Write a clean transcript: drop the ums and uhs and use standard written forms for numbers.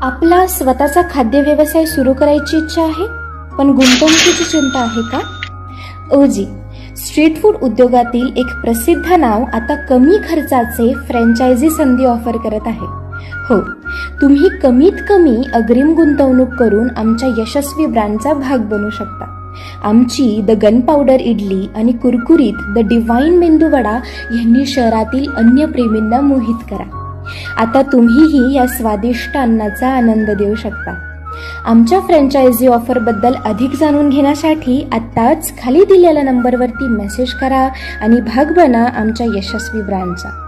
आपला स्वतःचा खाद्य व्यवसाय सुरू करायची इच्छा आहे, पण गुंतवणुकीची चिंता आहे का? ओजी, स्ट्रीट फूड उद्योगातील एक प्रसिद्ध नाव आता कमी खर्चाचे फ्रँचायझी संधी ऑफर करत आहे. हो, तुम्ही कमीत कमी अग्रिम गुंतवणूक करून आमच्या यशस्वी ब्रँडचा भाग बनू शकता. आमची द गन पावडर इडली आणि कुरकुरीत द डिवाइन मेंदूवडा यांनी शहरातील अन्य प्रेमींना मोहित करा. आता तुम्हीही या स्वादिष्ट अन्नाचा आनंद देऊ शकता. आमच्या फ्रँचायझी ऑफरबद्दल अधिक जाणून घेण्यासाठी आत्ताच खाली दिलेल्या नंबरवरती मेसेज करा आणि भाग बना आमच्या यशस्वी ब्रँडचा.